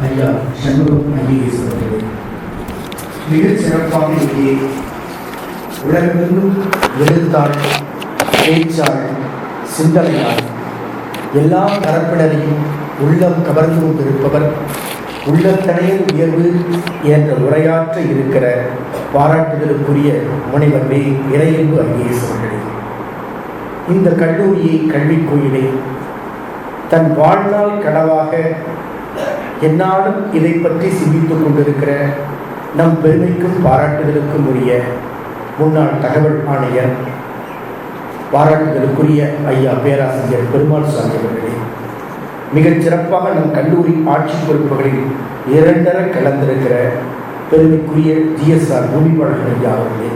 ஐயா சண்முகம் ஐஏஎஸ் அவர்களே, மிகச் சிறப்பாக இங்கே உலகெங்கும் எழுத்தாள், பேச்சாள், சிந்தனையாள் எல்லா தரப்பினரையும் உள்ளம் கவர்ந்து கொண்டிருப்பவர், உள்ளத்தனையில் உயர்வு என்ற உரையாற்ற இருக்கிற பாராட்டுதலுக்குரிய முனைவர் வே. இறையன்பு ஐஏஎஸ் அவர்களே, இந்த கல்லூரியை, கல்விக் கோயிலை தன் வாழ்நாள் கனவாக என்னாலும் இதை பற்றி சிந்தித்துக் கொண்டிருக்கிற நம் பெருமைக்கும் பாராட்டுதலுக்கும் உரிய முன்னாள் தகவல் ஆணையர், பாராட்டுதலுக்குரிய ஐயா பேராசிரியர் பெருமாள் சாமி அவர்களே, மிகச் சிறப்பாக நம் கல்லூரி ஆட்சி பொறுப்புகளில் இரண்டர கலந்திருக்கிற பெருமைக்குரிய ஜிஎஸ்ஆர் பூமிபாளன் ஐயா அவர்களே,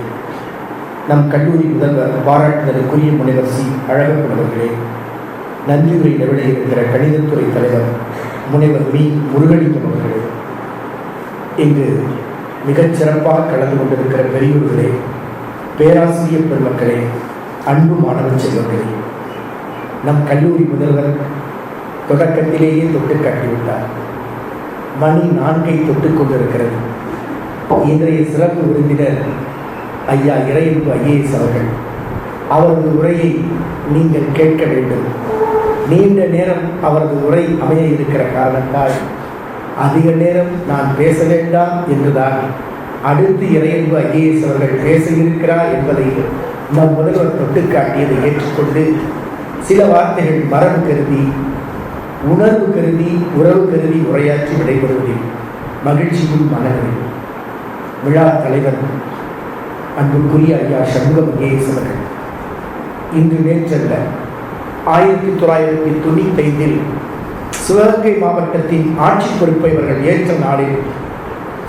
நம் கல்லூரி முதல்வர் பாராட்டுதலுக்குரிய முனைவர் சி. அழகப்பன் அவர்களே, நன்றியுரை நிறைவேறியிருக்கிற கணிதத்துறை தலைவர் முனைவர் வி. முருகலிங்கம் அவர்களே, இங்கு மிகச் சிறப்பாக கலந்து கொண்டிருக்கிற பெரியோர்களே, பேராசிரியர் பெருமக்களே, அன்பு மாணவ செல்வங்களே, நம் கல்லூரி முதல்வர் தொடக்கத்திலேயே தொட்டு காட்டிவிட்டார். மணி 4 தொட்டுக் கொண்டிருக்கிறது. இன்றைய சிறப்பு விருந்தினர் ஐயா இறையன்பு ஐஏஎஸ் அவர்கள், அவரது உரையை நீங்கள் கேட்க வேண்டும். நீண்ட நேரம் அவரது உரை அமைய இருக்கிற காரணத்தால் அதிக நேரம் நான் பேச வேண்டாம் என்றுதான் அடுத்து இறையன்பு ஐஏஎஸ் அவர்கள் பேச இருக்கிறார் என்பதை நம் முதல்வர் தொட்டு காட்டியதை ஏற்றுக்கொண்டு சில வார்த்தைகள் மரபு கருதி, உணர்வு கருதி, உறவு கருதி உரையாற்றி விடைபெறுவதில் மகிழ்ச்சியும் மனதில் விழா தலைவர் அன்புக்குரிய ஐயா சண்முகம் ஐஏஎஸ் அவர்கள் இன்று நேற்றல்ல 1995 சிவகங்கை மாவட்டத்தின் ஆட்சி பொறுப்பை இவர்கள் ஏற்ற நாளில்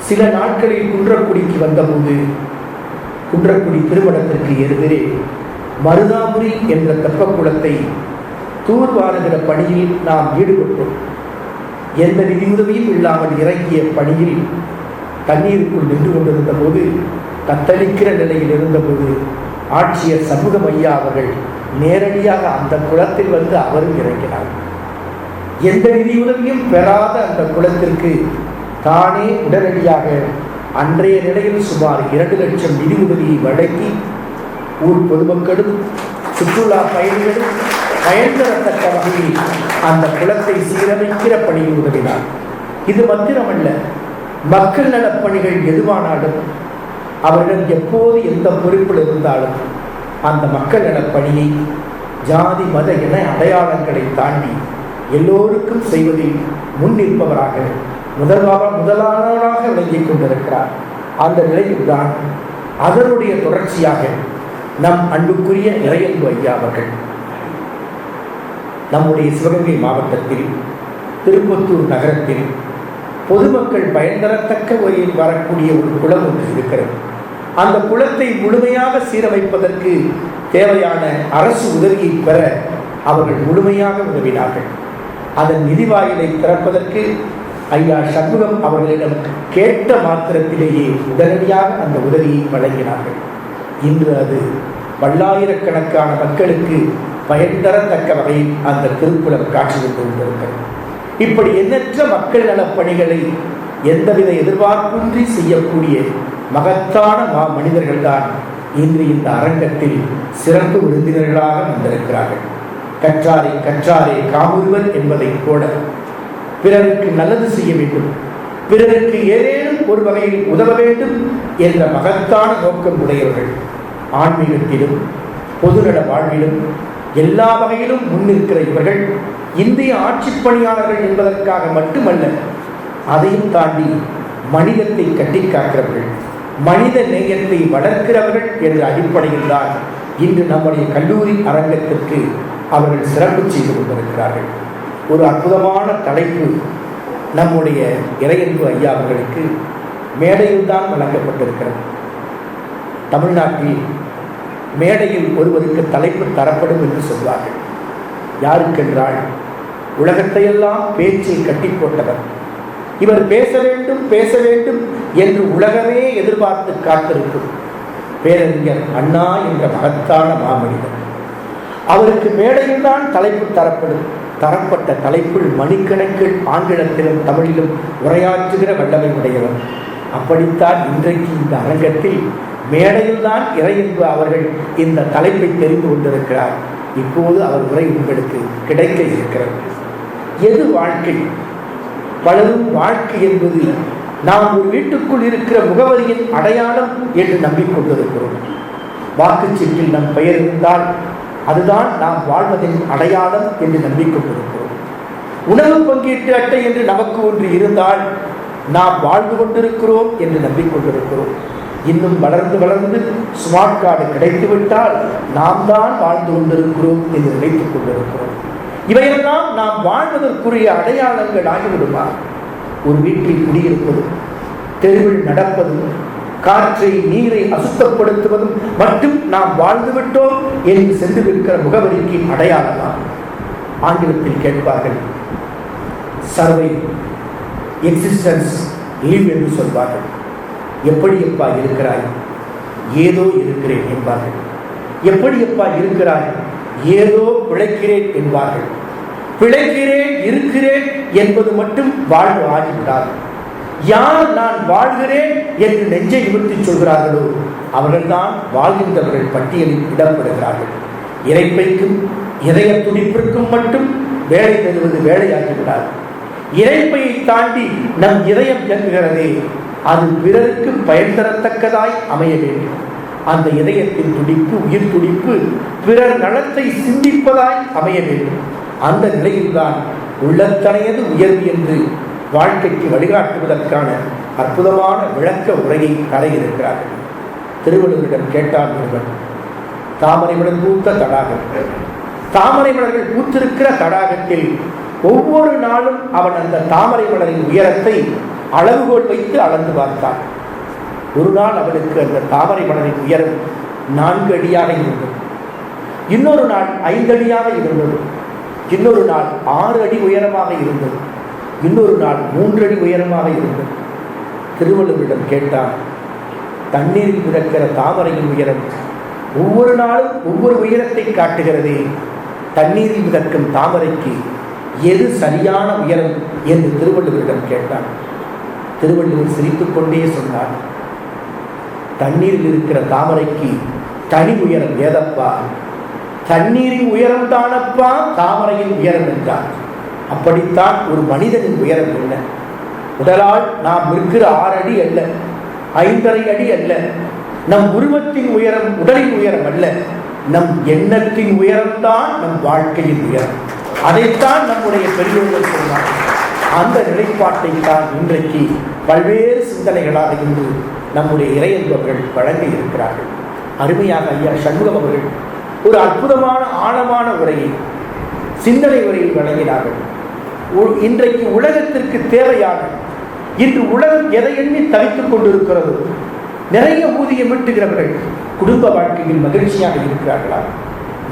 சில நாட்களில் குன்றக்குடிக்கு வந்தபோது, குன்றக்குடி திருமணத்திற்கு எதிரே மருதாபுரி என்ற தெப்பக்குளத்தை தூர்வாருகிற பணியில் நாம் ஈடுபட்டோம். எந்த நிதியுதவியும் இல்லாமல் இறங்கிய பணியில் தண்ணீருக்குள் நின்று கொண்டிருந்த போது, தத்தளிக்கிற நிலையில் இருந்தபோது ஆட்சியர் சண்முகம் ஐயா அவர்கள் நேரடியாக அந்த குளத்தில் வந்து அவரும் இறங்கினார். எந்த நிதியுதவியும் பெறாத அந்த குளத்திற்கு தானே உடனடியாக அன்றைய நிலையில் சுமார் 2 லட்சம் நிதி உதவியை வழங்கி ஊர் பொதுமக்களும் சுற்றுலா பயணிகளும் பயன்பெறத்தக்க வகையில் அந்த குளத்தை சீரமைக்கிற பணியில் உதவினார். இது மாத்திரமல்ல, மக்கள் நலப்பணிகள் எதுவானாலும் அவர்கள் எப்போது எந்த பொறுப்பில் இருந்தாலும் அந்த மக்கள் நலப்பணியை ஜாதி மத என அடையாளங்களை தாண்டி எல்லோருக்கும் செய்வதில் முன் நிற்பவராக முதலாளராக விளங்கிக் கொண்டிருக்கிறார். அந்த நிலையில்தான் அதனுடைய தொடர்ச்சியாக நம் அன்புக்குரிய இறையன்பு ஐயா அவர்கள் நம்முடைய சிவகங்கை மாவட்டத்தில் திருப்பத்தூர் நகரத்தில் பொதுமக்கள் பயன்தரத்தக்க வகையில் வரக்கூடிய ஒரு குளம் ஒன்று இருக்கிறது. அந்த குளத்தை முழுமையாக சீரமைப்பதற்கு தேவையான அரசு உதவியை பெற அவர்கள் முழுமையாக உதவினார்கள். அதன் நிதி வாயிலை திறப்பதற்கு ஐயா சண்முகம் அவர்களிடம் கேட்ட மாத்திரத்திலேயே உடனடியாக அந்த உதவியை வழங்கினார்கள். இன்று அது பல்லாயிரக்கணக்கான மக்களுக்கு பயன் தரத்தக்க வகையில் அந்த திருக்குளம் காட்சி கொண்டிருக்கிறது. இப்படி எண்ணற்ற மக்கள் நலப்பணிகளை எந்தவித எதிர்பார்ப்பின்றி செய்யக்கூடிய மகத்தான மனிதர்கள்தான் இன்று இந்த அரங்கத்தில் சிறப்பு விருந்தினர்களாக வந்திருக்கிறார்கள். கற்றாரை கற்றாரே காமுறுவர் என்பதை போல பிறருக்கு நல்லது செய்ய வேண்டும், பிறருக்கு ஏதேனும் ஒரு வகையில் உதவ வேண்டும் என்ற மகத்தான நோக்கம் உடையவர்கள். ஆன்மீகத்திலும் பொதுநல வாழ்விலும் எல்லா வகையிலும் முன்னிற்கிற இவர்கள் இந்திய ஆட்சி பணியாளர்கள் என்பதற்காக மட்டுமல்ல, அதையும் தாண்டி மனிதத்தை கட்டி காக்கிறவர்கள், மனித நேயத்தை வளர்க்கிறவர்கள் என்ற அடிப்படையில் தான் இன்று நம்முடைய கல்லூரி அரங்கத்திற்கு அவர்கள் சிறப்பு செய்து கொண்டிருக்கிறார்கள். ஒரு அற்புதமான தலைப்பு நம்முடைய இறையன்பு ஐயா அவர்களுக்கு மேடையில் தான் வழங்கப்பட்டிருக்கிறது. தமிழ்நாட்டில் மேடையில் ஒருவருக்கு தலைப்பு தரப்படும் என்று சொல்வார்கள். யாருக்கென்றால் உலகத்தையெல்லாம் பேச்சில் கட்டி போட்டவர். இவர் பேச வேண்டும் பேச வேண்டும் என்று உலகமே எதிர்பார்த்து காத்திருக்கும் பேரறிஞர் அண்ணா என்ற மகத்தான மாமனிதர். அவருக்கு மேடையில் தான் தலைப்பு தரப்படும். தரப்பட்ட தலைப்பில் மணிக்கணக்கில் ஆங்கிலத்திலும் தமிழிலும் உரையாற்றுகிற வல்லமை உடையவர். அப்படித்தான் இன்றைக்கு இந்த அரங்கத்தில் மேடையில் தான் இறையன்பு அவர்கள் இந்த தலைப்பை தெரிந்து கொண்டிருக்கிறார். இப்போது அவர் உரை உங்களுக்கு கிடைக்க இருக்கிறது. எது வாழ்க்கை? பலரும் வாழ்க்கை என்பது நாம் ஒரு வீட்டுக்குள் இருக்கிற முகவரியின் அடையாளம் என்று நம்பிக்கொண்டிருக்கிறோம். வாக்குச்சீட்டில் நம் பெயர் இருந்தால் அதுதான் நாம் வாழ்வதின் அடையாளம் என்று நம்பிக்கொண்டிருக்கிறோம். உணவு பங்கீட்டு அட்டை என்று நமக்கு ஒன்று இருந்தால் நாம் வாழ்ந்து கொண்டிருக்கிறோம் என்று நம்பிக்கொண்டிருக்கிறோம். இன்னும் வளர்ந்து வளர்ந்து ஸ்மார்ட் கார்டு கிடைத்துவிட்டால் நாம் தான் வாழ்ந்து கொண்டிருக்கிறோம் என்று நினைத்துக் கொண்டிருக்கிறோம். இவையெல்லாம் நாம் வாழ்வதற்குரிய அடையாளங்கள் ஆகிவிடுமா? ஒரு வீட்டில் குடியிருப்பதும் தெருவில் நடப்பதும் காற்றை நீரை அசுத்தப்படுத்துவதும் மட்டும் நாம் வாழ்ந்துவிட்டோம் என்று சென்றிருக்கிற முகவரிக்கு அடையாளமா? ஆங்கிலத்தில் கேட்பார்கள், சர்வை, எக்ஸிஸ்டன்ஸ், லிவ் என்று சொல்வார்கள். எப்படி எப்பா இருக்கிறாய்? ஏதோ இருக்கிறேன் என்பார்கள். எப்படி எப்பா இருக்கிறாய்? ஏதோ பிழைக்கிறேன் என்பார்கள். பிழைக்கிறேன், இருக்கிறேன் என்பது மட்டும் வாழ்வு ஆகிவிடாது. யார் நான் வாழ்கிறேன் என்று நெஞ்சை நிமிர்த்தி சொல்கிறார்களோ அவர்கள்தான் வாழ்கின்றவர்கள் பட்டியலில் இடம்பெறுகிறார்கள். இறைப்பைக்கும் இதய துடிப்பிற்கும் மட்டும் வேலை தருவது வேலையாகிவிடாது. இறைப்பையை தாண்டி நம் இதயம் இயங்குகிறதே, அது பிறருக்கு பயன் தரத்தக்கதாய் அமைய வேண்டும். அந்த இதயத்தின் துடிப்பு, உயிர் துடிப்பு பிறர் நலத்தை சிந்திப்பதாய் அமைய வேண்டும். அந்த நிலையில்தான் உள்ளத்தனையது உயர்வு என்று வாழ்க்கைக்கு வழிகாட்டுவதற்கான அற்புதமான விளக்க உரையை தர இருக்கிறார்கள். திருவள்ளுவரிடம் கேட்டார் ஒருவன், தாமரை மலர் பூத்த தடாகம், தாமரை மலர்கள் பூத்திருக்கிற தடாகத்தில் ஒவ்வொரு நாளும் அவன் அந்த தாமரை மலரின் உயரத்தை அளவுகோல் வைத்து அளந்து பார்த்தான். ஒரு நாள் அவனுக்கு அந்த தாமரை மலரின் உயரம் 4 அடியாக இருந்தது. இன்னொரு நாள் 5 அடியாக இருந்தது. இன்னொரு நாள் 6 அடி உயரமாக இருந்தது. இன்னொரு நாள் 3 அடி உயரமாக இருந்தது. திருவள்ளுவரிடம் கேட்டான், தண்ணீரில் மிதக்கிற தாமரையின் உயரம் ஒவ்வொரு நாளும் ஒவ்வொரு உயரத்தை காட்டுகிறதே, தண்ணீரில் மிதக்கும் தாமரைக்கு எது சரியான உயரம் என்று திருவள்ளுவரிடம் கேட்டான். திருவள்ளுவர் சிரித்துக் கொண்டே சொன்னார், தண்ணீரில் இருக்கிற தாமரைக்கு தனி உயரம் ஏதப்பா, தண்ணீரின் உயரம் தானப்பா தாமரையின் உயரம் என்றார். அப்படித்தான் ஒரு மனிதனின் உயரம் என்ன? உடலால் நாம் இருக்கிற 6 அடி அல்ல, 5.5 அடி அல்ல. நம் உருவத்தின் உயரம் உடலின் உயரம் அல்ல, நம் எண்ணத்தின் உயரம்தான் நம் வாழ்க்கையின் உயரம். அதைத்தான் நம்முடைய பெரியோர்கள் சொன்னார். அந்த நிலைப்பாட்டை தான் இன்றைக்கு பல்வேறு சிந்தனைகளாக இன்று நம்முடைய இறையன்பர்கள் வழங்க இருக்கிறார்கள். அருமையாக ஐயா சண்முகம் அவர்கள் ஒரு அற்புதமான ஆழமான உரையை, சிந்தனை உரையை வழங்கினார்கள். இன்றைக்கு உலகத்திற்கு தேவையான, இன்று உலகம் எதை எண்ணி தவித்துக் கொண்டிருக்கிறது? நிறைய ஊதியம் ஈட்டுகிறவர்கள் குடும்ப வாழ்க்கையில் மகிழ்ச்சியாக இருக்கிறார்களா?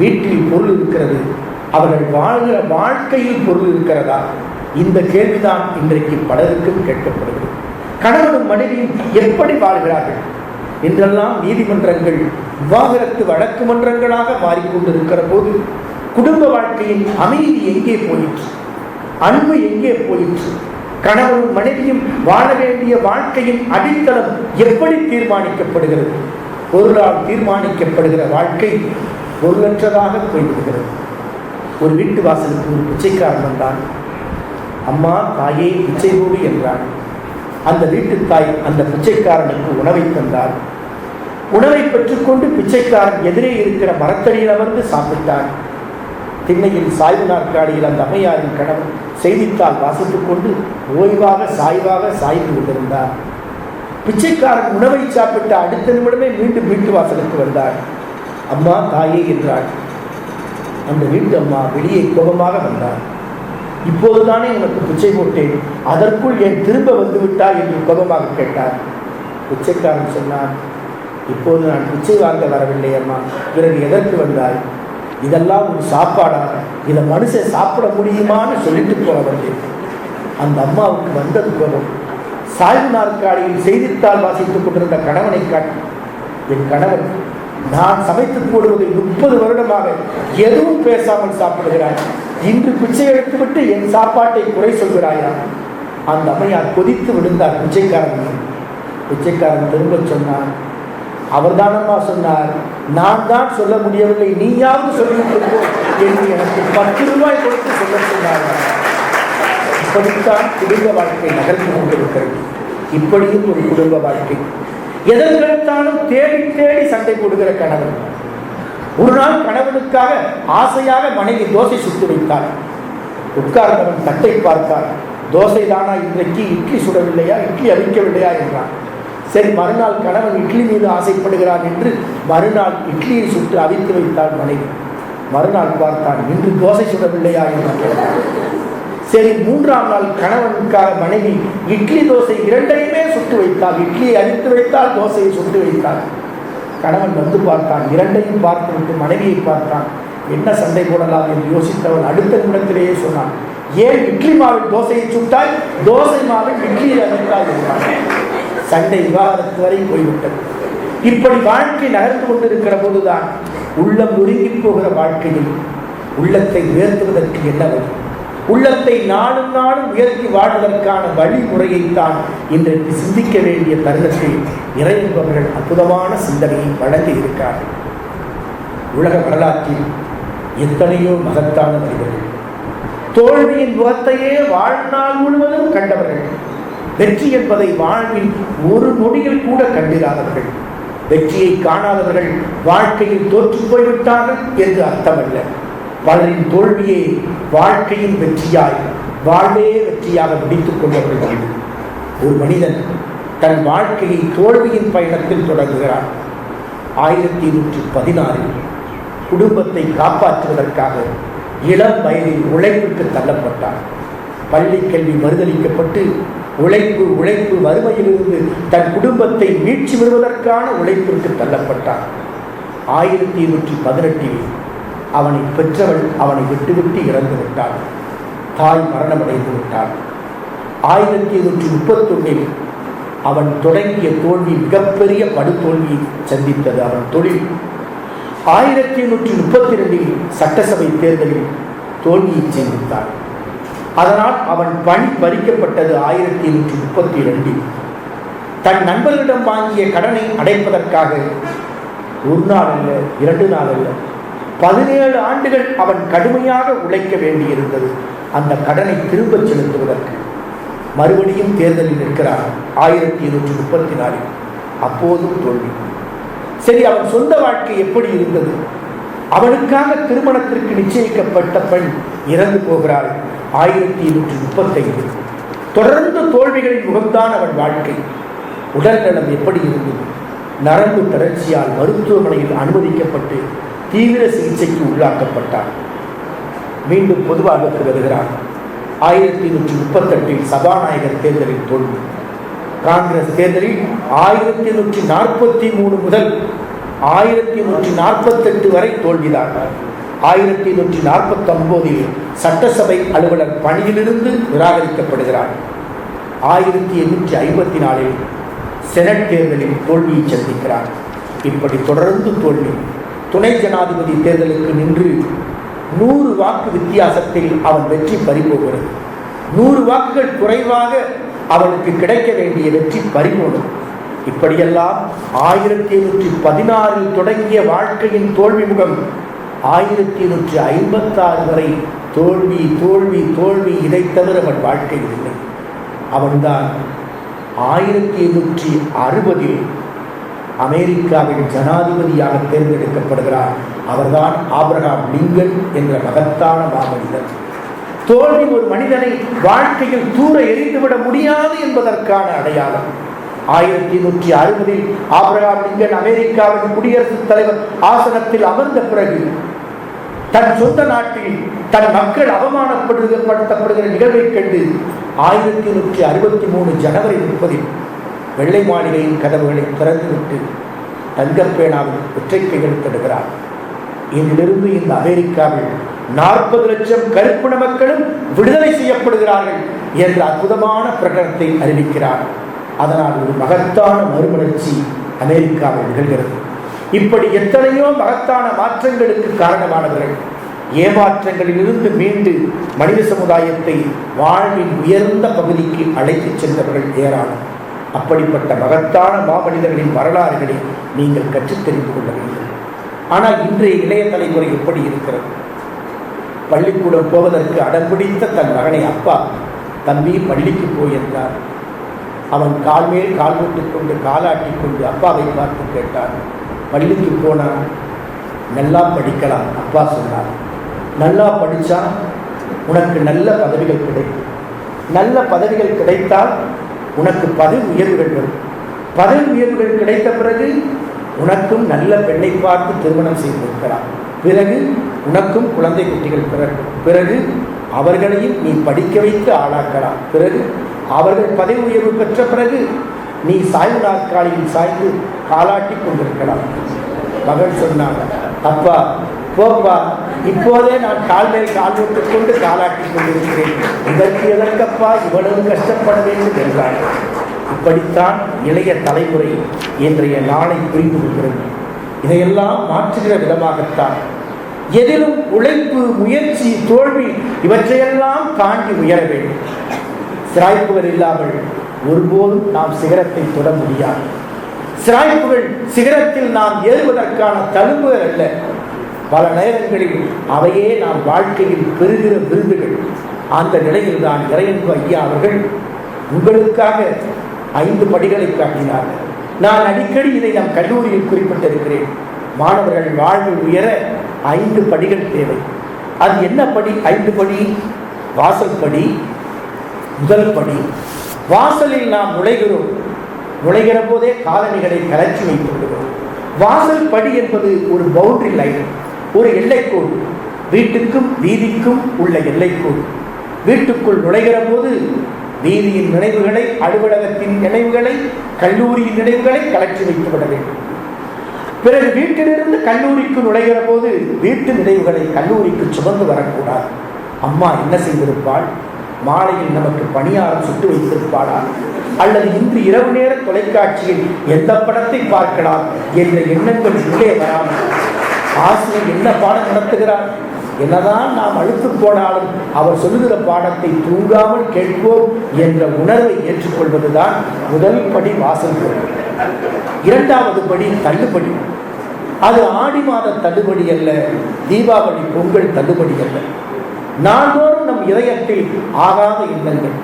வீட்டில் பொருள் இருக்கிறது, அவர்கள் வாழ்கிற வாழ்க்கையில் பொருள் இருக்கிறதா? இந்த கேள்விதான் இன்றைக்கு பலருக்கும் கேட்கப்படுகிறது. கணவனும் மனைவியும் எப்படி வாழ்கிறார்கள் என்றெல்லாம் நீதிமன்றங்கள் விவாகரத்து வழக்கு மன்றங்களாக மாறிக்கொண்டிருக்கிற போது குடும்ப வாழ்க்கையின் அமைதி எங்கே போயிற்று? அன்பு எங்கே போயிற்று? கணவனும் மனைவியும் வாழ வேண்டிய வாழ்க்கையின் அடித்தளம் எப்படி தீர்மானிக்கப்படுகிறது? பொருளால் தீர்மானிக்கப்படுகிற வாழ்க்கை பொருளற்றதாக போய்விடுகிறது. ஒரு வீட்டு வாசலுக்கு ஒரு பிச்சைக்காரன் வந்தான். அம்மா, தாயே, பிச்சை போடு என்றான். அந்த வீட்டு தாய் அந்த பிச்சைக்காரனுக்கு உணவை தந்தார். உணவை பெற்றுக்கொண்டு பிச்சைக்காரன் எதிரே இருக்கிற மரத்தடியில் அமர்ந்து சாப்பிட்டான். திண்ணையில் சாய்வு நாற்காலியில் அந்த அம்மையாரின் கணவன் செய்தித்தாள் வாசித்துக் கொண்டு ஓய்வாக சாய்வாக சாய்ந்து கொண்டிருந்தார். பிச்சைக்காரன் உணவை சாப்பிட்ட அடுத்த நிமிடமே மீண்டும் வீட்டு வாசலுக்கு வந்தார். அம்மா, தாயே என்றாள். அந்த வீட்டு அம்மா வெளியே கோபமாக வந்தார். இப்போதுதானே உனக்கு பிச்சை போட்டேன், அதற்குள் ஏன் திரும்ப வந்து விட்டாய் என்று கோபமாக கேட்டார். பிச்சைக்காரன் சொன்னார், இப்போது நான் பிச்சை வாங்க வரவில்லை அம்மா, பிறகு எதற்கு வந்தாய்? இதெல்லாம் ஒரு சாப்பாடா? இதை மனுஷன் சாப்பிட முடியுமான்னு சொல்லிட்டு போக வந்தேன். அந்த அம்மாவுக்கு வந்தது கோபம். சாய்வு நாற்காலியில் செய்தித்தாள் வாசித்துக் கொண்டிருந்த கணவனை காட்டி, என் கணவன் நான் சமைத்து போடுவதை 30 வருடமாக எதுவும் பேசாமல் சாப்பிடுகிறான், இன்று பிச்சை எடுத்துவிட்டு என் சாப்பாட்டை குறை சொல்கிறாயா? அந்த அம்மையார் கொதித்து விழுந்தார். பிச்சைக்காரன் திரும்ப சொன்னார், அவர் தானம்மா சொன்னார், நான் தான் சொல்ல முடியவில்லை, நீயாவது சொல்லிக் கொடுப்போம் என்று எனக்கு 10 ரூபாய் கொடுத்து சொல்ல சொன்னார். இப்படித்தான் குடும்ப வாழ்க்கை நகர்ந்து கொண்டிருக்கிறது. இப்படியும் ஒரு குடும்ப வாழ்க்கை. எதற்கெடுத்தாலும் தேடி தேடி சண்டை போடுகிற கணவன். ஒரு நாள் கணவனுக்காக ஆசையாக மனைவி தோசை சுட்டு வைத்தார். உட்கார்ந்தவன் தட்டை பார்த்தார். தோசை தானா இன்றைக்கு? இட்லி சுடவில்லையா, இட்லி அவிக்கவில்லையா என்றான். சரி, மறுநாள் கணவன் இட்லி மீது ஆசைப்படுகிறான் என்று மறுநாள் இட்லியை சுட்டு அவித்து வைத்தாள் மனைவி. மறுநாள் பார்த்தான், இன்று தோசை சுடவில்லையா என்று கேட்டார். சரி, 3ஆம் நாள் கணவனுக்காக மனைவி இட்லி தோசை இரண்டையுமே சுட்டு வைத்தாள். இட்லியை அவித்து வைத்தால், தோசையை சுட்டு வைத்தாள். கணவன் வந்து பார்த்தான், இரண்டையும் பார்த்துவிட்டு மனைவியை பார்த்தான். என்ன சண்டை போடலாம் என்று யோசித்தவன் அடுத்த நிமிடத்திலேயே சொன்னான், ஏன் இட்லி மாவில் தோசையை சுட்டாய், தோசை மாவில் இட்லியை அவித்தாய் என்றான். சண்டை விவாகரத்து வரை போய்விட்டது. இப்படி வாழ்க்கை நகர்ந்து கொண்டிருக்கிற போதுதான் உள்ளம் நொறுங்கி போகிற வாழ்க்கையில் உள்ளத்தை உயர்த்துவதற்கு என்ன வழி, உள்ளத்தை நாளும் நாளும் உயர்த்தி வாழ்வதற்கான வழிமுறையைத்தான் இன்றைக்கு சிந்திக்க வேண்டிய தருணத்தில் இறைவர்கள் அற்புதமான சிந்தனையை வழங்கி இருக்கிறார்கள். உலக வரலாற்றில் எத்தனையோ மகத்தான மனிதர்கள் தோல்வியின் முகத்தையே வாழ்நாள் முழுவதும் கண்டவர்கள். வெற்றி என்பதை வாழ்வில் ஒரு நொடியில் கூட கண்டிராதவர்கள். வெற்றியை காணாதவர்கள் வாழ்க்கையில் தோற்று போய்விட்டார்கள் என்று அர்த்தமல்ல. பலரின் தோல்வியே வாழ்க்கையின் வெற்றியாய், வாழ்வே வெற்றியாக முடித்துக் கொண்டவர்கள். ஒரு மனிதன் தன் வாழ்க்கையை தோல்வியின் பயணத்தில் தொடங்குகிறார். 1816 குடும்பத்தை காப்பாற்றுவதற்காக இளம் வயதில் உழைப்புக்கு தள்ளப்பட்டார். பள்ளி கல்வி மறுதளிக்கப்பட்டு உழைப்பு வறுமையிலிருந்து தன் குடும்பத்தை மீட்சி விடுவதற்கான உழைப்பிற்கு தள்ளப்பட்டார். 1818 அவனை பெற்றவள் அவனை விட்டுவிட்டு இறந்து விட்டாள். தாய் மரணமடைந்து விட்டாள். 1831 அவன் தொடங்கிய தோல்வி மிகப்பெரிய படுதோல்வியை சந்தித்தது அவன் தொழில். 1832 சட்டசபை தேர்தலில் தோல்வியை சந்தித்தான். அதனால் அவன் பணி பறிக்கப்பட்டது. 1832 தன் நண்பர்களிடம் வாங்கிய கடனை அடைப்பதற்காக ஒரு நாள் அல்ல, 2 நாள் அல்ல, 17 ஆண்டுகள் அவன் கடுமையாக உழைக்க வேண்டியிருந்தது அந்த கடனை திரும்ப செலுத்துவதற்கு. மறுபடியும் தேர்தலில் நிற்கிறார் 1834. அப்போதும் தோல்வி. சரி, அவன் சொந்த வாழ்க்கை எப்படி இருந்தது? அவனுக்காக திருமணத்திற்கு நிச்சயிக்கப்பட்ட பெண் இறந்து போகிறாள் 1835. தொடர்ந்து தோல்விகளின் முகம்தான் அவன் வாழ்க்கை. உடல் நலம் எப்படி இருந்தது? நரம்பு தளர்ச்சியால் மருத்துவமனையில் அனுமதிக்கப்பட்டு தீவிர சிகிச்சைக்கு உள்ளாக்கப்பட்டார். மீண்டும் பொதுவாழ்வுக்கு வருகிறார். 1838 சபாநாயகர் தேர்தலில் தோல்வி. காங்கிரஸ் தேர்தலில் 1843 முதல் 1848 வரை தோல்விதான். 1849 சட்டசபை அலுவலர் பணியிலிருந்து நிராகரிக்கப்படுகிறார். 1854 செனட் தேர்தலில் தோல்வியை சந்திக்கிறார். இப்படி தொடர்ந்து தோல்வி. துணை ஜனாதிபதி தேர்தலுக்கு நின்று 100 வாக்கு வித்தியாசத்தில் அவன் வெற்றி பறிபோகிறது. 100 வாக்குகள் குறைவாக அவனுக்கு கிடைக்க வேண்டிய வெற்றி பறிபோனது. இப்படியெல்லாம் 1816 தொடங்கிய வாழ்க்கையின் தோல்வி முகம் 1856 வரை தோல்வி தோல்வி தோல்வி. இதை தவிர அவன் வாழ்க்கையில் இல்லை. அவன்தான் 1860 அமெரிக்காவின் ஜனாதிபதியாக தேர்ந்தெடுக்கப்படுகிறார். அவர்தான் ஆபிரகாம் லிங்கன் என்ற மகத்தான மாமனிதர். தோல்வி ஒரு மனிதனை வாழ்க்கையில் தூர எரிந்துவிட முடியாது என்பதற்கான அடையாளம். 1860 ஆபிரகாம் லிங்கன் அமெரிக்காவின் குடியரசுத் தலைவர் ஆசனத்தில் அமர்ந்த பிறகு தன் சொந்த நாட்டில் தன் மக்கள் அவமானப்படுத்தப்படுகிற நிகழ்வை கண்டு 1863 ஜனவரி 30 வெள்ளை மாளிகையின் கதவுகளை திறந்துவிட்டு தங்கப்பேனாவில் ஒற்றை கையெழுத்திடுகிறார். இதிலிருந்து இந்த அமெரிக்காவில் 40 லட்சம் கருப்பின மக்களும் விடுதலை செய்யப்படுகிறார்கள் என்ற அற்புதமான பிரகடனத்தை அறிவிக்கிறார். அதனால் ஒரு மகத்தான மறுமலர்ச்சி அமெரிக்காவில் நிகழ்கிறது. இப்படி எத்தனையோ மகத்தான மாற்றங்களுக்கு காரணமானவர்கள் ஏமாற்றங்களிலிருந்து மீண்டு மனித சமுதாயத்தை வாழ்வின் உயர்ந்த பகுதிக்கு அழைத்துச் சென்றவர்கள் ஏராளம். அப்படிப்பட்ட மகத்தான மாமனிதர்களின் வரலாறுகளை நீங்கள் கற்றுத் தெரிந்து கொள்ள வேண்டும். ஆனால் இன்றைய இளைய தலைமுறை எப்படி இருக்கிறது? பள்ளிக்கூடம் போவதற்கு அடம்பிடித்த தன் மகனை அப்பா, தம்பி பள்ளிக்கு போய் என்றார். அவன் கால் மேல் கால் போட்டுக் கொண்டு காலாட்டி கொண்டு அப்பாவை பார்த்து கேட்டான், பள்ளிக்கு போனான், நல்லா படிக்கலாம். அப்பா சொன்னார், நல்லா படித்தா உனக்கு நல்ல பதவிகள் கிடைக்கும். நல்ல பதவிகள் கிடைத்தால் உனக்கு பதவி உயர்வுகள் வரும். பதவி உயர்வுகள் கிடைத்த பிறகு உனக்கும் நல்ல பெண்ணை பார்த்து திருமணம் செய்து வைக்கலாம். பிறகு உனக்கும் குழந்தை குட்டிகள் பிறக்கும். பிறகு அவர்களையும் நீ படிக்க வைத்து ஆளாக்கலாம். பிறகு அவர்கள் பதவி உயர்வு பெற்ற பிறகு நீ சாய்வு நாற்காலியில் சாய்ந்து காலாட்டி கொண்டிருக்கலாம். மகள் சொன்னாங்க, அப்பா போப்பா, இப்போதே நான் கால் மேல் கால் போட்டுக் கொண்டு காலாட்டி கொண்டிருக்கிறேன், இதற்கு எதற்கப்பா இவ்வளவு கஷ்டப்பட வேண்டும் என்றார். இப்படித்தான் இளைய தலைமுறை இன்றைய நாளை புரிந்து கொள்கிறது. இதையெல்லாம் மாற்றுகிற விதமாகத்தான் எதிலும் உழைப்பு, முயற்சி, தோல்வி இவற்றையெல்லாம் தாண்டி உயர வேண்டும். சிராய்ப்புகள் இல்லாமல் ஒருபோதும் நாம் சிகரத்தை தொட முடியாது. சிராய்ப்புகள் சிகரத்தில் நாம் ஏறுவதற்கான தழும்புகள் அல்ல. பல நேரங்களில் அவையே நாம் வாழ்க்கையில் பெறுகிற விருதுகள். அந்த நிலையில் தான் இறையன்பு ஐயா அவர்கள் உங்களுக்காக 5 படிகளை காட்டினார்கள். நான் அடிக்கடி இதை நம் கல்லூரியில் குறிப்பிட்டிருக்கிறேன். மாணவர்கள் வாழ்வில் உயர 5 படிகள் தேவை. அது என்ன படி? 5 படி. வாசல் படி, முதல் படி. வாசலில் நாம் நுழைகிற போதே காலணிகளை கலற்றி வைத்து விடுகிறோம். வாசல் படி என்பது ஒரு பவுண்டரி லைன், ஒரு எல்லைக்கோடு. வீட்டுக்கும் வீதிக்கும் உள்ள எல்லைக்கோடு. வீட்டுக்குள் நுழைகிற போது வீதியின் நினைவுகளை, அலுவலகத்தின் நினைவுகளை, கல்லூரியின் நினைவுகளை கலற்றி வைத்துவிட வேண்டும். பிறகு வீட்டிலிருந்து கல்லூரிக்கு நுழைகிற போது வீட்டு நினைவுகளை கல்லூரிக்கு சுமந்து வரக்கூடாது. அம்மா என்ன செய்திருப்பாள், மாலையில் நமக்கு பணியாரம் சுட்டு வைத்திருப்பாளா, அல்லது இன்று இரவு நேர தொலைக்காட்சியில் எந்த படத்தை பார்க்கலாம் என்ற எண்ணங்கள் உள்ளே வராமல், ஆசிரியர் என்ன பாடம் நடத்துகிறார், என்னதான் நாம் அழுத்து போனாலும் அவர் சொல்லுகிற பாடத்தை தூங்காமல் கேட்போம் என்ற உணர்வை ஏற்றுக்கொள்வதுதான் முதல் படி, வாசல் படி. 2வது படி தள்ளுபடி. அது ஆடி மாத தள்ளுபடி அல்ல, தீபாவளி பொங்கல் தள்ளுபடி அல்ல. நாள்தோறும் நம் இதயத்தில் ஆகாத எண்ணங்கள்,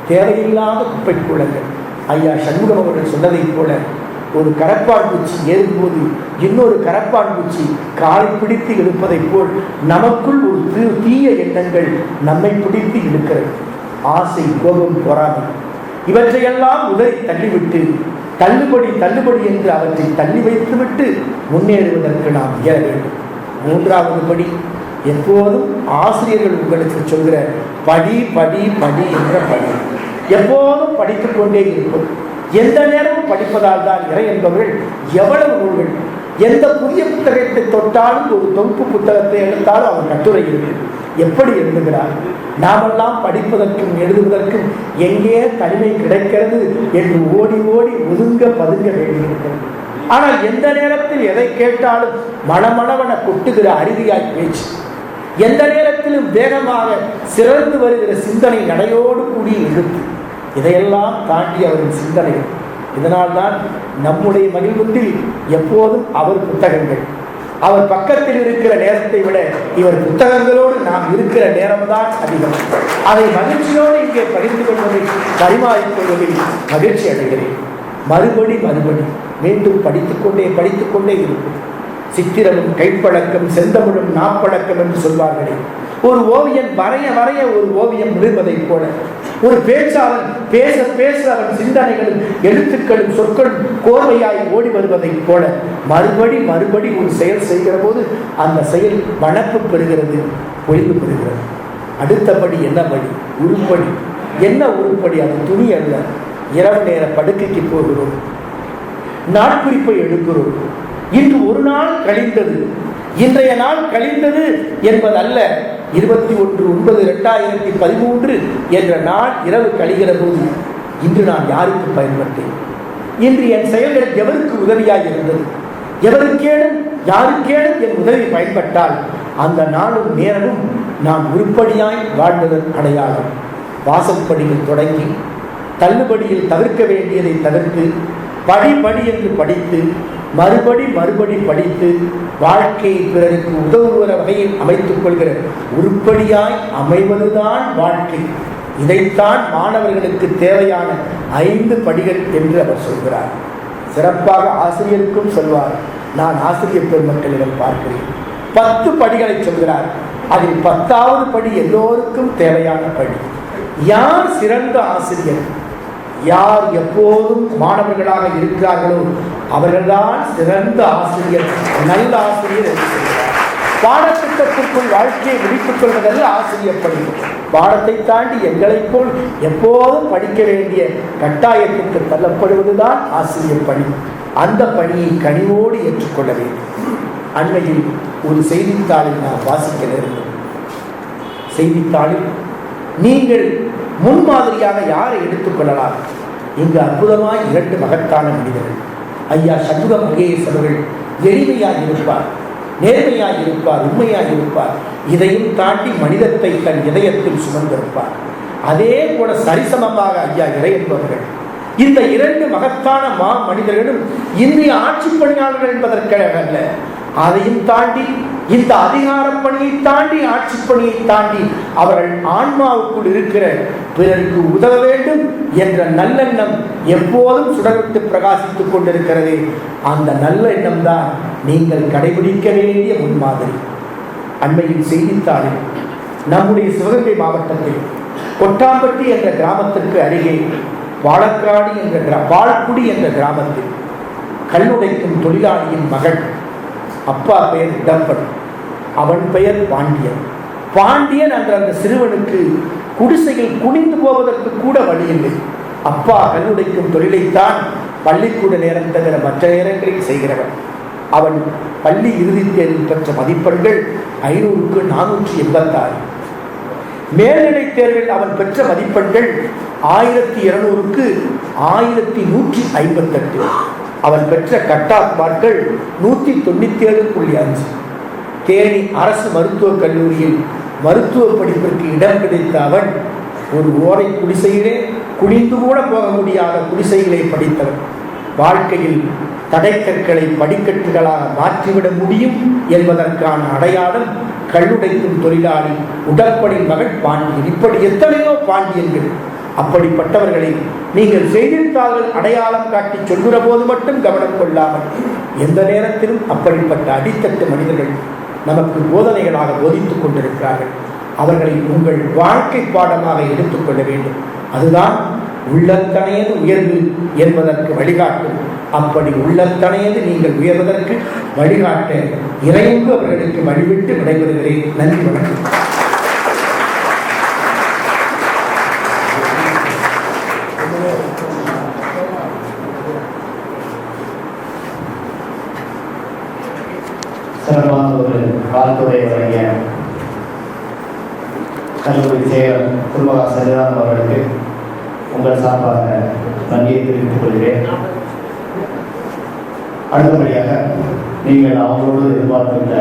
தேவையில்லாத குப்பைக்கூளங்கள். ஐயா சண்முகம் அவர்கள் சொன்னதைப் போல, ஒரு கரப்பான் பூச்சி ஏறும்போது இன்னொரு கரப்பான் பூச்சி காலை பிடித்து இழுப்பதைப் போல் நமக்குள் ஒரு தீய எண்ணங்கள் நம்மை பிடித்து இழுக்கிறது. ஆசை, கோபம், பொறாமை இவற்றையெல்லாம் உதறி தள்ளிவிட்டு தள்ளுபடி என்று அவற்றை தள்ளி வைத்துவிட்டு முன்னேறுவதற்கு நாம் உயர வேண்டும். 3வது படி, எப்போதும் ஆசிரியர்கள் உங்களுக்கு சொல்கிற படி படி படி என்ற படி. எப்போதும் படித்துக் கொண்டே இருப்பது. எந்த நேரமும் படிப்பதால் தான் இறை என்பவர்கள் எவ்வளவு நூல்கள், எந்த புதிய புத்தகத்தை தொட்டாலும், ஒரு தொகுப்பு புத்தகத்தை எடுத்தாலும் அவர் கட்டுரை இருக்கு. எப்படி எழுதுகிறார்? நாமெல்லாம் படிப்பதற்கும் எழுதுவதற்கும் எங்கே தனிமை கிடைக்கிறது என்று ஓடி ஓடி ஒதுங்க பதுங்க வேண்டியிருக்கிறது. ஆனால் எந்த நேரத்தில் எதை கேட்டாலும் மனமளவன கொட்டுகிற அருவியாய் பேச்சு, எந்த நேரத்திலும் வேகமாக சிறந்து வருகிற சிந்தனை, நடையோடு கூடிய எழுத்து, இதையெல்லாம் தாண்டி அவரின் சிந்தனைகள். இதனால்தான் நம்முடைய மகிழ்வுத்தில் எப்போதும் அவர் புத்தகங்கள். அவர் பக்கத்தில் இருக்கிற நேரத்தை விட இவர் புத்தகங்களோடு நாம் இருக்கிற நேரம்தான் அதிகம். அதை மகிழ்ச்சியோடு இங்கே பகிர்ந்து கொள்வதில், பரிமாறிக்கொள்வதில் மகிழ்ச்சி அடைகிறேன். மறுபடி மீண்டும் படித்துக்கொண்டே இருக்கும். சித்திரமும் கைப்பழக்கம், செந்தமிழும் நாப்பழக்கம் என்று சொல்வார்களே, ஒரு ஓவியன் வரைய ஒரு ஓவியம் முடிவதைப் போல, ஒரு பேச்சாளன் பேச அவன் சிந்தனைகளும் எழுத்துக்களும் சொற்களும் கோர்வையாய் ஓடி வருவதைப் போல மறுபடி ஒரு செயல் செய்கிற போது அந்த செயல் வனப்பு பெறுகிறது, பொழிவு பெறுகிறது. அடுத்தபடி என்ன படி? உருப்படி. என்ன உருப்படி? அது துணி அல்ல. இரவு நேர படுக்கைக்கு போகிறோம், நாட்குறிப்பை எடுக்கிறோம். இன்று ஒரு நாள் கழிந்தது, இன்றைய நாள் கழிந்தது என்பதல்ல. 21/9/2013 என்ற நாள் இரவு கழிகிற போது இன்று நான் யாருக்கு பயன்பட்டேன்? இன்று என் செயல்கள் எவருக்கு உதவியாக இருந்தது? யாருக்கேனும் என் உதவி பயன்பட்டால் அந்த நாளும் நேரமும் நாம் உருப்படியாய் வாழ்ந்ததன் அடையாளம். வாசற்படியில் தொடங்கி தள்ளுபடியில் தவிர்க்க வேண்டியதை தவிர்த்து படி என்று படித்து மறுபடி படித்து வாழ்க்கையை பிறருக்கு உதவுகிற வகையில் அமைத்துக் கொள்கிற உருப்படியாய் அமைவதுதான் வாழ்க்கை. இதைத்தான் மாணவர்களுக்கு தேவையான 5 படிகள் என்று அவர் சொல்கிறார். சிறப்பாக ஆசிரியருக்கும் சொல்வார். நான் ஆசிரியர் பெருமக்களிடம் பார்க்கிறேன் 10 படிகளை சொல்கிறார். அதில் 10வது படி எல்லோருக்கும் தேவையான படி. யார் சிறந்த ஆசிரியர், யார் எப்போதும் மாணவர்களாக இருக்கிறார்களோ அவர்கள்தான் சிறந்த ஆசிரியர், நல்ல ஆசிரியர் என்று சொல்கிறார். பாடத்திட்டத்திற்குள் வாழ்க்கையை விழித்துக் கொள்வதல்ல ஆசிரியர் பணி. பாடத்தை தாண்டி எங்களைப் போல் எப்போதும் படிக்க வேண்டிய கட்டாயத்திற்கு தள்ளப்படுவதுதான் ஆசிரியர் பணி. அந்த பணியை கனிவோடு ஏற்றுக்கொள்ள வேண்டும். அண்மையில் ஒரு செய்தித்தாளில் நான் வாசிக்க நேர்ந்தது. செய்தித்தாளில் நீங்கள் முன்மாதிரியாக யாரை எடுத்துக்கொள்ளலாம்? இங்கு அற்புதமாய் 2 மகத்தான மனிதர்கள். ஐயா சண்முகம் மகேஷ் அவர்கள் எளிமையாக இருப்பார், நேர்மையாக இருப்பார், உண்மையாக இருப்பார். இதையும் தாண்டி மனிதத்தை தன் இதயத்தில் சுமந்திருப்பார். அதே போல சரிசமமாக ஐயா இறையன்பவர்கள். இந்த 2 மகத்தான மனிதர்களும் இந்திய ஆட்சி பணியாளர்கள் என்பதற்காக அல்ல, அதையும் தாண்டி இந்த அதிகார பணியை தாண்டி ஆட்சி பணியை தாண்டி அவர்கள் ஆன்மாவுக்குள் இருக்கிற பிறருக்கு உதவ வேண்டும் என்ற நல்லெண்ணம் எப்போதும் சுடர்விட்டு பிரகாசித்துக் கொண்டிருக்கிறது. அந்த நல்ல எண்ணம் தான் நீங்கள் கடைபிடிக்க வேண்டிய முன்மாதிரி. அண்மையில் செய்தித்தாளில் நம்முடைய சிவகங்கை மாவட்டத்தில் கொட்டாம்பட்டி என்ற கிராமத்திற்கு அருகே வாழக்காடு என்ற வாழக்குடி என்ற கிராமத்தில் கல்லுடைக்கும் தொழிலாளியின் மகள், அப்பா பெயர் இடம்பன், அவன் பெயர் பாண்டியன். பாண்டியன் என்ற அந்த சிறுவனுக்கு குடிசையில் குனிந்து போவதற்கு கூட வழி இல்லை. அப்பா கல்லுடைக்கும் தொழிலைத்தான் பள்ளிக்கூட நேரம் தவிர மற்ற நேரங்களில் செய்கிறவன். அவன் பள்ளி இறுதித் தேர்வில் பெற்ற மதிப்பெண்கள் 500க்கு 486. மேல்நிலை தேர்வில் அவன் பெற்ற மதிப்பெண்கள் 1200க்கு 1158. அவன் பெற்ற கட்டாப் மார்க்கள் 197.5. தேனி அரசு மருத்துவக் கல்லூரியில் மருத்துவ படிப்பிற்கு இடம் கிடைத்த அவன் ஒரு ஓரை குடிசையிலே குனிந்து கூட போக முடியாத குடிசைகளை படித்தவன். வாழ்க்கையில் தடைக்கற்களை படிக்கட்டுகளாக மாற்றிவிட முடியும் என்பதற்கான அடையாளம் கல்லுடைக்கும் தொழிலாளி உடற்படின் மகள் பாண்டியன். இப்படி எத்தனையோ பாண்டியன்கள். அப்படிப்பட்டவர்களை நீங்கள் செய்தித்தாள்கள் அடையாளம் காட்டி சொல்கிற போது மட்டும் கவனம் கொள்ளாமல் எந்த நேரத்திலும் அப்படிப்பட்ட அடித்தட்டு மனிதர்கள் நமக்கு போதனைகளாக போதித்துக் கொண்டிருக்கிறார்கள். அவர்களை உங்கள் வாழ்க்கை பாடமாக எடுத்துக்கொள்ள வேண்டும். அதுதான் உள்ளத்தனையது உயர்வு என்பதற்கு வழிகாட்டும். அப்படி உள்ளத்தனையது நீங்கள் உயர்வதற்கு வழிகாட்ட இறைவனுக்கு அவர்களுக்கு வழிவிட்டு விடைபெறுகிறேன். நன்றி, வணக்கம். சிறப்பான ஒரு வாழ்த்துறை வழங்கிய கல்லூரி செயலர் திருமகா சஜிதானந்த் அவர்களுக்கு உங்கள் சார்பாக நன்றியை தெரிவித்துக் கொள்கிறேன். அடுத்தபடியாக நீங்கள் அவங்களோடு எதிர்பார்த்துள்ள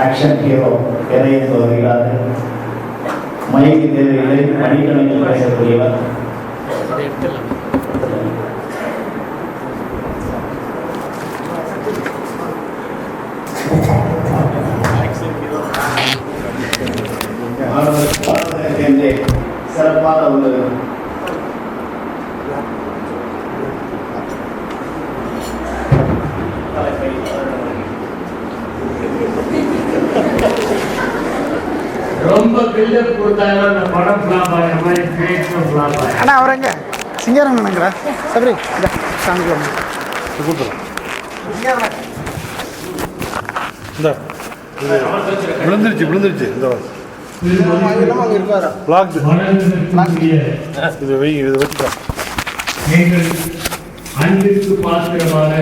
ஆக்ஷன் ஹீரோ இறையன் வருகிறார்கள். மைக்கு தேவையில்லை, மணிக்கணக்கில் பேசக்கூடியவர். சிறப்பான ஒரு ரொம்ப பில்டப் கொடுத்தாங்கன்னா அந்த படம் ஃப்ளாப் ஆகிற மாதிரி கிரியேஷன் ஃப்ளாப் ஆகிடும். அண்ணா அவரங்க சிங்கரங்கண்ணா சபரி சாமிக்கலாம் கூப்பிடலாம். இந்த விழுந்துருச்சு இந்த பிளாக் இது வச்சுக்கலாம். நீங்கள் அன்பிற்கு பாத்திரமான